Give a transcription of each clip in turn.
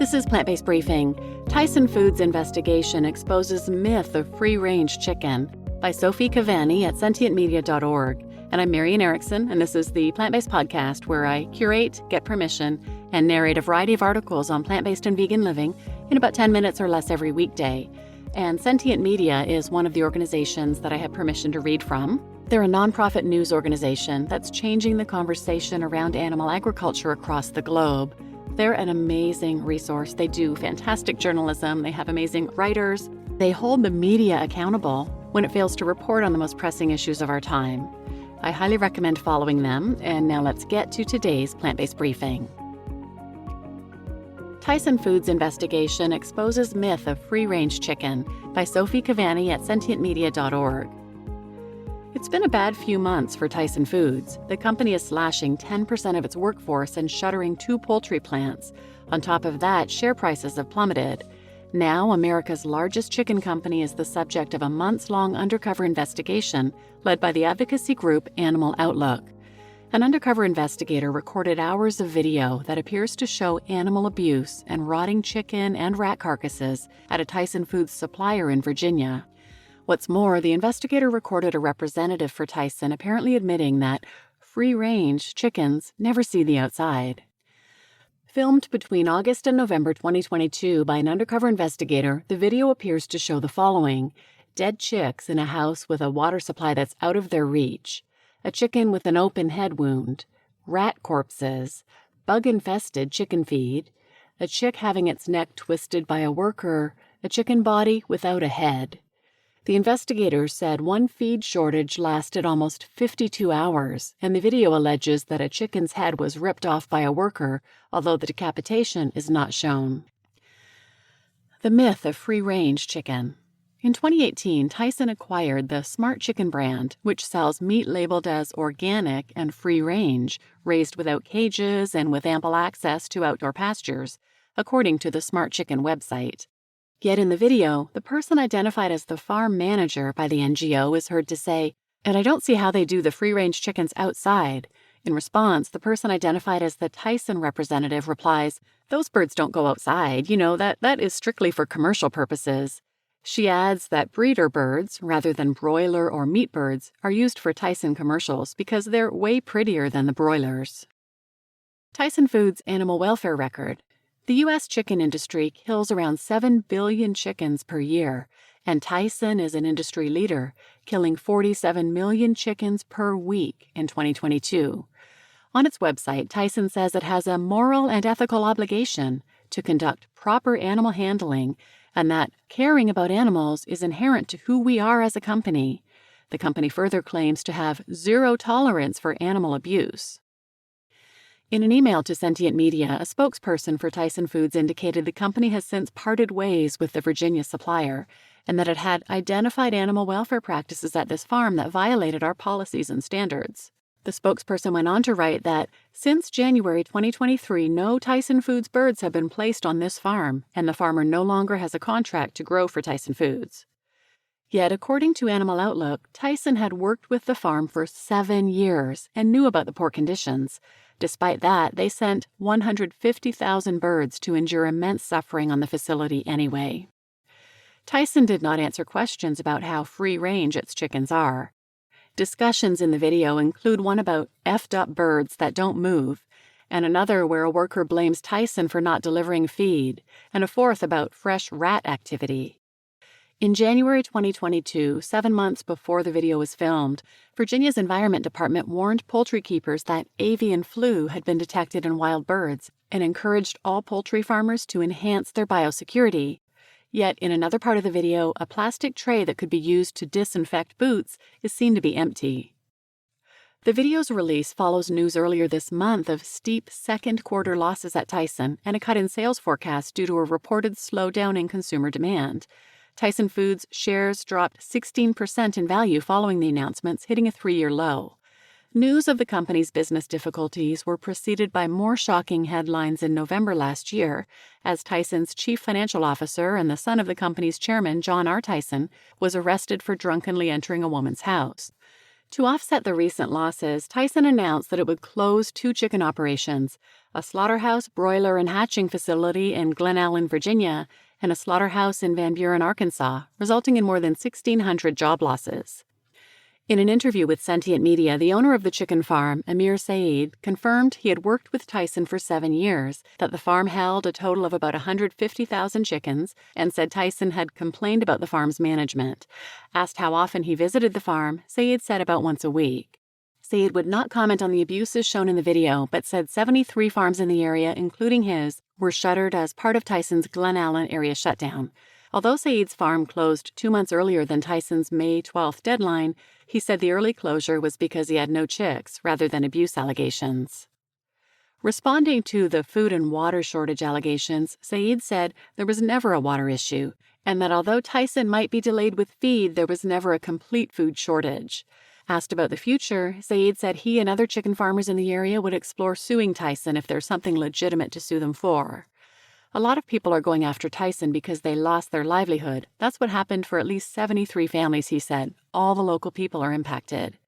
This is Plant-Based Briefing. Tyson Foods investigation exposes myth of free-range chicken by Sophie Kevany at sentientmedia.org. And I'm Marian Erickson, and this is the Plant-Based Podcast where I curate, get permission, and narrate a variety of articles on plant-based and vegan living in about 10 minutes or less every weekday. And Sentient Media is one of the organizations that I have permission to read from. They're a nonprofit news organization that's changing the conversation around animal agriculture across the globe. They're an amazing resource. They do fantastic journalism. They have amazing writers. They hold the media accountable when it fails to report on the most pressing issues of our time. I highly recommend following them. And now let's get to today's Plant-Based Briefing. Tyson Foods investigation exposes myth of free-range chicken by Sophie Kevany at sentientmedia.org. It's been a bad few months for Tyson Foods. The company is slashing 10% of its workforce and shuttering 2 poultry plants. On top of that, share prices have plummeted. Now, America's largest chicken company is the subject of a months-long undercover investigation led by the advocacy group Animal Outlook. An undercover investigator recorded hours of video that appears to show animal abuse and rotting chicken and rat carcasses at a Tyson Foods supplier in Virginia. What's more, the investigator recorded a representative for Tyson apparently admitting that free-range chickens never see the outside. Filmed between August and November 2022 by an undercover investigator, the video appears to show the following: dead chicks in a house with a water supply that's out of their reach, a chicken with an open head wound, rat corpses, bug-infested chicken feed, a chick having its neck twisted by a worker, a chicken body without a head. The investigators said one feed shortage lasted almost 52 hours, and the video alleges that a chicken's head was ripped off by a worker, although the decapitation is not shown. The myth of free-range chicken. In 2018, Tyson acquired the Smart Chicken brand, which sells meat labeled as organic and free-range, raised without cages and with ample access to outdoor pastures, according to the Smart Chicken website. Yet in the video, the person identified as the farm manager by the NGO is heard to say, "And I don't see how they do the free-range chickens outside." In response, the person identified as the Tyson representative replies, "Those birds don't go outside, that is strictly for commercial purposes." She adds that breeder birds, rather than broiler or meat birds, are used for Tyson commercials because they're way prettier than the broilers. Tyson Foods' animal welfare record. The U.S. chicken industry kills around 7 billion chickens per year, and Tyson is an industry leader, killing 47 million chickens per week in 2022. On its website, Tyson says it has a moral and ethical obligation to conduct proper animal handling and that caring about animals is inherent to who we are as a company. The company further claims to have zero tolerance for animal abuse. In an email to Sentient Media, a spokesperson for Tyson Foods indicated the company has since parted ways with the Virginia supplier and that it had identified animal welfare practices at this farm that violated our policies and standards. The spokesperson went on to write that, since January 2023, no Tyson Foods birds have been placed on this farm, and the farmer no longer has a contract to grow for Tyson Foods. Yet, according to Animal Outlook, Tyson had worked with the farm for 7 years and knew about the poor conditions. Despite that, they sent 150,000 birds to endure immense suffering on the facility anyway. Tyson did not answer questions about how free-range its chickens are. Discussions in the video include one about effed up birds that don't move, and another where a worker blames Tyson for not delivering feed, and a fourth about fresh rat activity. In January 2022, 7 months before the video was filmed, Virginia's Environment Department warned poultry keepers that avian flu had been detected in wild birds and encouraged all poultry farmers to enhance their biosecurity. Yet, in another part of the video, a plastic tray that could be used to disinfect boots is seen to be empty. The video's release follows news earlier this month of steep second-quarter losses at Tyson and a cut in sales forecasts due to a reported slowdown in consumer demand. Tyson Foods shares dropped 16% in value following the announcements, hitting a 3-year low. News of the company's business difficulties were preceded by more shocking headlines in November last year, as Tyson's chief financial officer and the son of the company's chairman, John R. Tyson, was arrested for drunkenly entering a woman's house. To offset the recent losses, Tyson announced that it would close 2 chicken operations, a slaughterhouse, broiler, and hatching facility in Glen Allen, Virginia, and a slaughterhouse in Van Buren, Arkansas, resulting in more than 1,600 job losses. In an interview with Sentient Media, the owner of the chicken farm, Amir Saeed, confirmed he had worked with Tyson for 7 years, that the farm held a total of about 150,000 chickens, and said Tyson had complained about the farm's management. Asked how often he visited the farm, Saeed said about once a week. Saeed would not comment on the abuses shown in the video, but said 73 farms in the area, including his, were shuttered as part of Tyson's Glen Allen area shutdown. Although Saeed's farm closed 2 months earlier than Tyson's May 12th deadline, he said the early closure was because he had no chicks rather than abuse allegations. Responding to the food and water shortage allegations, Saeed said there was never a water issue, and that although Tyson might be delayed with feed, there was never a complete food shortage. Asked about the future, Saeed said he and other chicken farmers in the area would explore suing Tyson if there's something legitimate to sue them for. A lot of people are going after Tyson because they lost their livelihood. That's what happened for at least 73 families, he said. All the local people are impacted.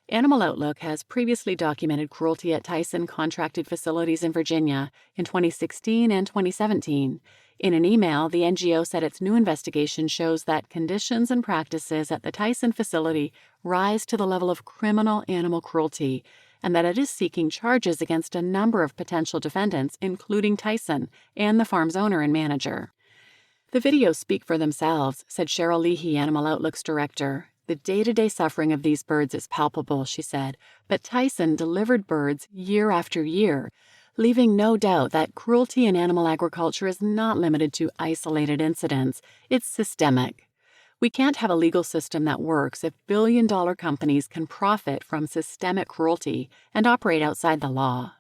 Animal Outlook has previously documented cruelty at Tyson contracted facilities in Virginia in 2016 and 2017. In an email, the NGO said its new investigation shows that conditions and practices at the Tyson facility rise to the level of criminal animal cruelty, and that it is seeking charges against a number of potential defendants, including Tyson and the farm's owner and manager. The videos speak for themselves, said Cheryl Leahy, Animal Outlook's director. The day-to-day suffering of these birds is palpable, she said, but Tyson delivered birds year after year, leaving no doubt that cruelty in animal agriculture is not limited to isolated incidents. It's systemic. We can't have a legal system that works if billion-dollar companies can profit from systemic cruelty and operate outside the law.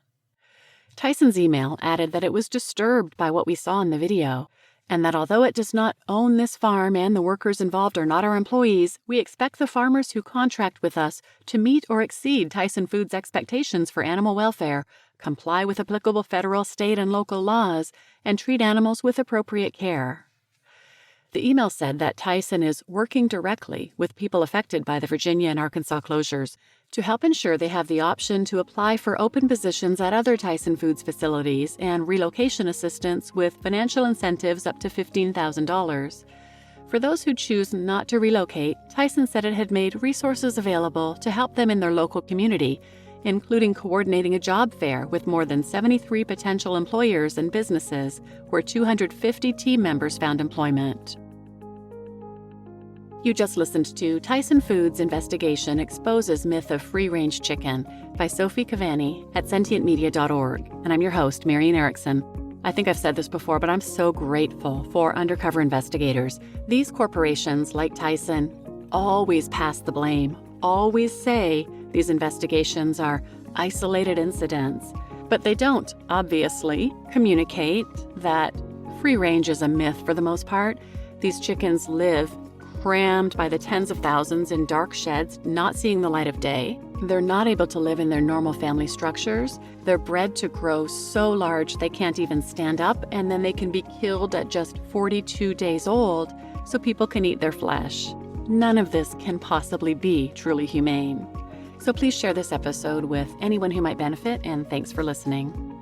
Tyson's email added that it was disturbed by what we saw in the video, and that although it does not own this farm and the workers involved are not our employees, we expect the farmers who contract with us to meet or exceed Tyson Foods' expectations for animal welfare, comply with applicable federal, state, and local laws, and treat animals with appropriate care. The email said that Tyson is working directly with people affected by the Virginia and Arkansas closures to help ensure they have the option to apply for open positions at other Tyson Foods facilities and relocation assistance with financial incentives up to $15,000. For those who choose not to relocate, Tyson said it had made resources available to help them in their local community, including coordinating a job fair with more than 73 potential employers and businesses where 250 team members found employment. You just listened to Tyson Foods' investigation exposes myth of free-range chicken by Sophie Kevany at sentientmedia.org, and I'm your host, Marian Erickson. I think I've said this before, but I'm so grateful for undercover investigators. These corporations, like Tyson, always pass the blame, always say these investigations are isolated incidents, but they don't, obviously, communicate that free range is a myth for the most part. These chickens live crammed by the tens of thousands in dark sheds, not seeing the light of day. They're not able to live in their normal family structures. They're bred to grow so large they can't even stand up, and then they can be killed at just 42 days old so people can eat their flesh. None of this can possibly be truly humane. So please share this episode with anyone who might benefit, and thanks for listening.